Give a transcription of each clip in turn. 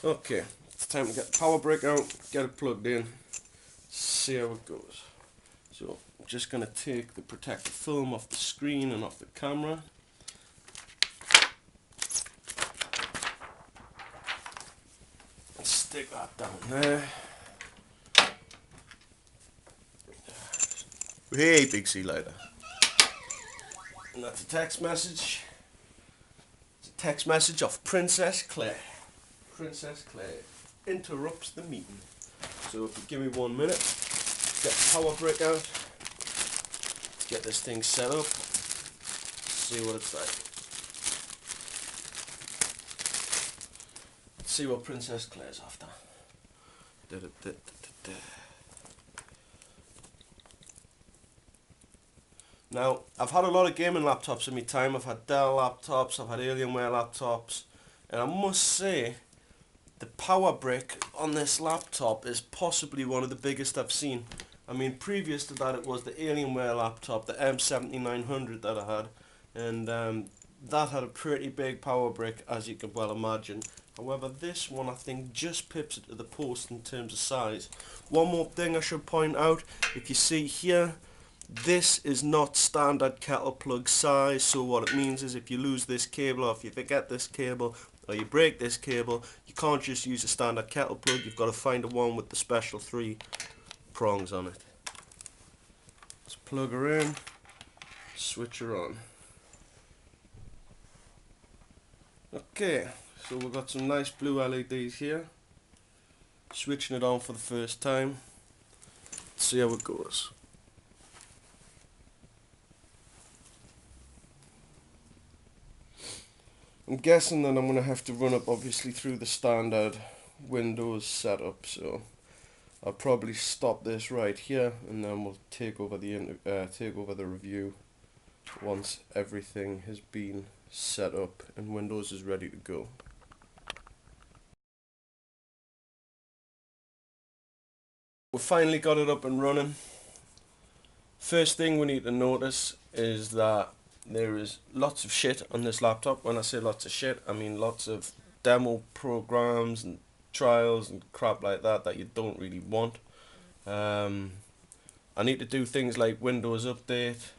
Okay, it's time to get the power brick out, get it plugged in, see how it goes. So I'm just going to take the protective film off the screen and off the camera. Stick that down there. Hey, big sea lighter. And that's a text message. It's a text message of Princess Claire. Princess Claire interrupts the meeting. So if you give me 1 minute, get the power brick out, get this thing set up, see what it's like. Let's see what Princess Claire's after. Now, I've had a lot of gaming laptops in my time. I've had Dell laptops, I've had Alienware laptops, and I must say, the power brick on this laptop is possibly one of the biggest I've seen. I mean, previous to that it was the Alienware laptop, the M7900 that I had, and that had a pretty big power brick, as you can well imagine. However, this one I think just pips it to the post in terms of size. One more thing I should point out, if you see here, this is not standard kettle plug size, so what it means is if you lose this cable or if you forget this cable or you break this cable, you can't just use a standard kettle plug, you've got to find a one with the special 3 prongs on it. Let's plug her in, switch her on. Okay, so we've got some nice blue LEDs here. Switching it on for the first time. Let's see how it goes. I'm guessing that I'm going to have to run up obviously through the standard Windows setup, so I'll probably stop this right here and then we'll take over the review once everything has been set up and Windows is ready to go. We've finally got it up and running. First thing we need to notice is that there is lots of shit on this laptop. When I say lots of shit, I mean lots of demo programs and trials and crap like that that you don't really want. I need to do things like Windows Update,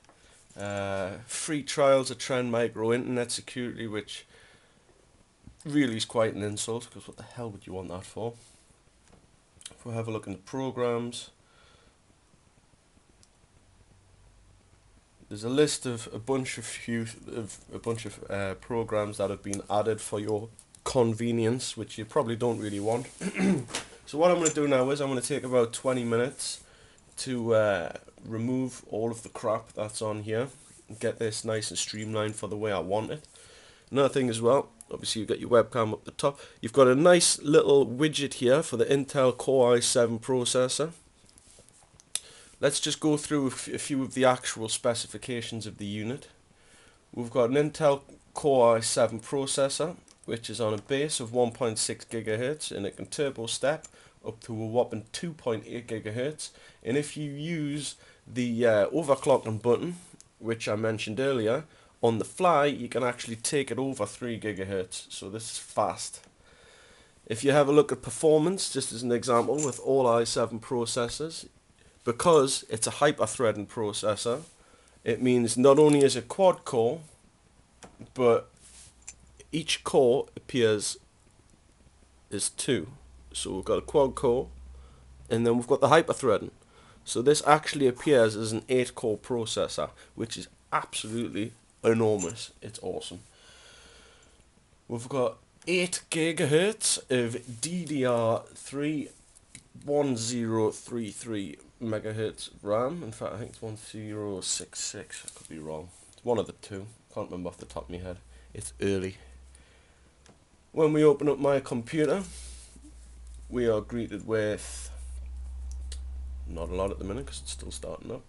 free trials of Trend Micro Internet Security, which really is quite an insult, because what the hell would you want that for? If we have a look in the programs, there's a list of a bunch of programs that have been added for your convenience, which you probably don't really want. So what I'm going to do now is I'm going to take about 20 minutes to remove all of the crap that's on here and get this nice and streamlined for the way I want it. Another thing as well, obviously you've got your webcam up the top. You've got a nice little widget here for the Intel Core i7 processor. Let's just go through a few of the actual specifications of the unit. We've got an Intel Core i7 processor, which is on a base of 1.6 GHz, and it can turbo step up to a whopping 2.8 GHz. And if you use the overclocking button, which I mentioned earlier, on the fly, you can actually take it over 3 GHz. So this is fast. If you have a look at performance, just as an example, with all i7 processors, because it's a hyper-threading processor, it means not only is it quad core, but each core appears as 2. So we've got a quad core, and then we've got the hyper-threading. So this actually appears as an 8-core processor, which is absolutely enormous. It's awesome. We've got 8 GHz of DDR3 1033 megahertz RAM. In fact, I think it's 1066. I could be wrong. It's one of the two. Can't remember off the top of my head. It's early. When we open up my computer, we are greeted with not a lot at the minute because it's still starting up.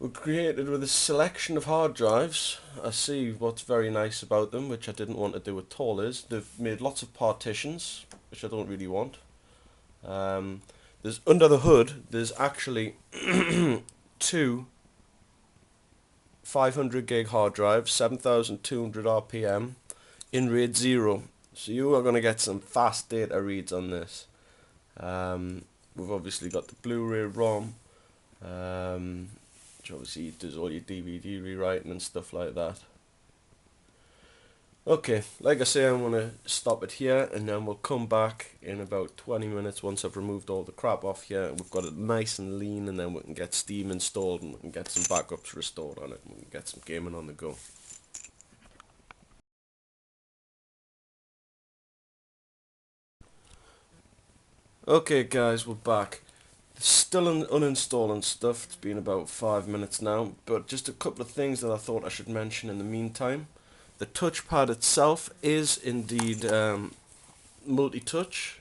We're created with a selection of hard drives. I see what's very nice about them, which I didn't want to do at all, is they've made lots of partitions, which I don't really want. There's under the hood, there's actually 2 500 gig hard drives, 7200 RPM in RAID 0. So you are going to get some fast data reads on this. We've obviously got the Blu-ray ROM, which obviously does all your DVD rewriting and stuff like that. Okay, like I say, I'm going to stop it here, and then we'll come back in about 20 minutes once I've removed all the crap off here, and we've got it nice and lean, and then we can get Steam installed, and we can get some backups restored on it, and we can get some gaming on the go. Okay guys, we're back. Still uninstalling stuff. It's been about 5 minutes now, but just a couple of things that I thought I should mention in the meantime. The touchpad itself is indeed multi-touch,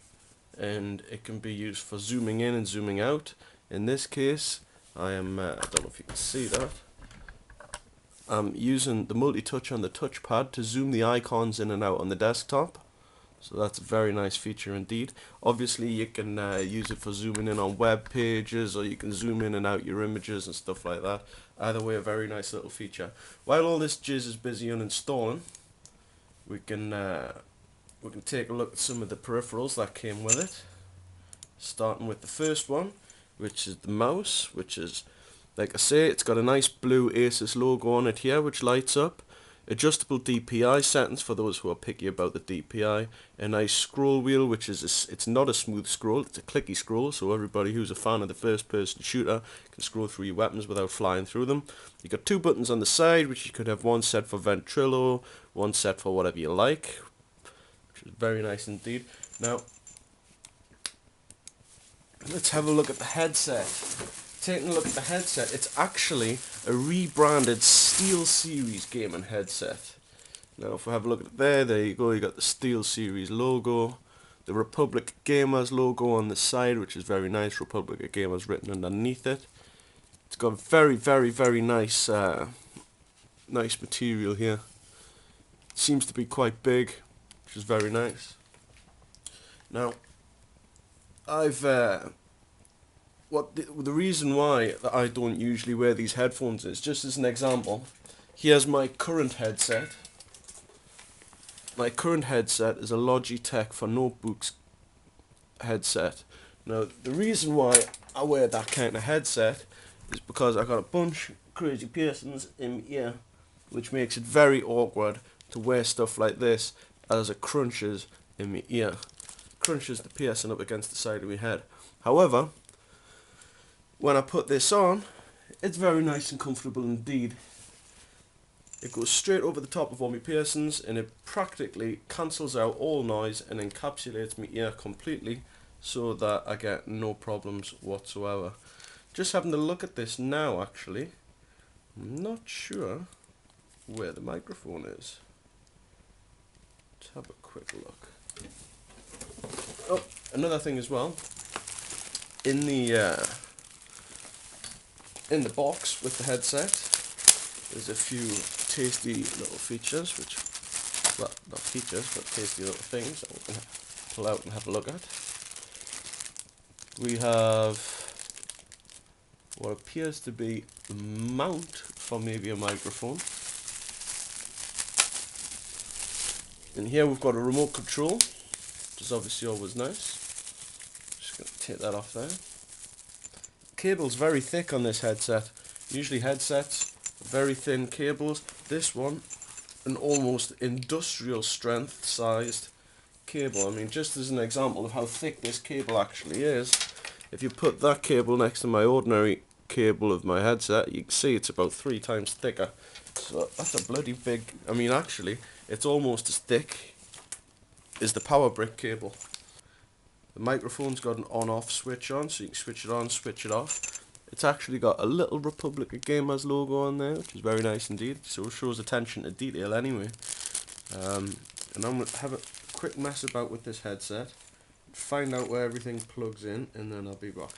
and it can be used for zooming in and zooming out. In this case, I don't know if you can see that, I'm using the multi-touch on the touchpad to zoom the icons in and out on the desktop. So that's a very nice feature indeed. Obviously you can use it for zooming in on web pages, or you can zoom in and out your images and stuff like that. Either way, a very nice little feature. While all this jizz is busy uninstalling, we can take a look at some of the peripherals that came with it. Starting with the first one, which is the mouse, which is, like I say, it's got a nice blue Asus logo on it here, which lights up. Adjustable DPI settings for those who are picky about the DPI. A nice scroll wheel, which is it's not a smooth scroll, it's a clicky scroll, so everybody who's a fan of the first-person shooter can scroll through your weapons without flying through them. You've got two buttons on the side, which you could have one set for Ventrilo, one set for whatever you like, which is very nice indeed. Now, let's have a look at the headset. Taking a look at the headset, it's actually a rebranded Steel Series gaming headset. Now if we have a look at it there you go, you got the Steel Series logo, the Republic Gamers logo on the side, which is very nice, Republic of Gamers written underneath it. It's got very, very, very nice nice material here. It seems to be quite big, which is very nice. Now, I've the reason why that I don't usually wear these headphones is, just as an example, here's my current headset. My current headset is a Logitech for notebooks headset. Now the reason why I wear that kind of headset is because I got a bunch of crazy piercings in my ear, which makes it very awkward to wear stuff like this, as it crunches in my ear. Crunches the piercing up against the side of my head. However, when I put this on, it's very nice and comfortable indeed. It goes straight over the top of all my piercings, and it practically cancels out all noise and encapsulates my ear completely, so that I get no problems whatsoever. Just having a look at this now, actually, I'm not sure where the microphone is. Let's have a quick look. Oh, another thing as well, in the box with the headset, there's a few tasty little features, which, well, not features, but tasty little things that we can pull out and have a look at. We have what appears to be a mount for maybe a microphone. And here we've got a remote control, which is obviously always nice. Just going to take that off there. Cable's very thick on this headset. Usually headsets, very thin cables. This one, an almost industrial strength sized cable. I mean, just as an example of how thick this cable actually is, if you put that cable next to my ordinary cable of my headset, you can see it's about 3 times thicker. So that's a bloody big, I mean actually, it's almost as thick as the power brick cable. The microphone's got an on-off switch on, so you can switch it on, switch it off. It's actually got a little Republic of Gamers logo on there, which is very nice indeed, so it shows attention to detail anyway. And I'm going to have a quick mess about with this headset, find out where everything plugs in, and then I'll be back.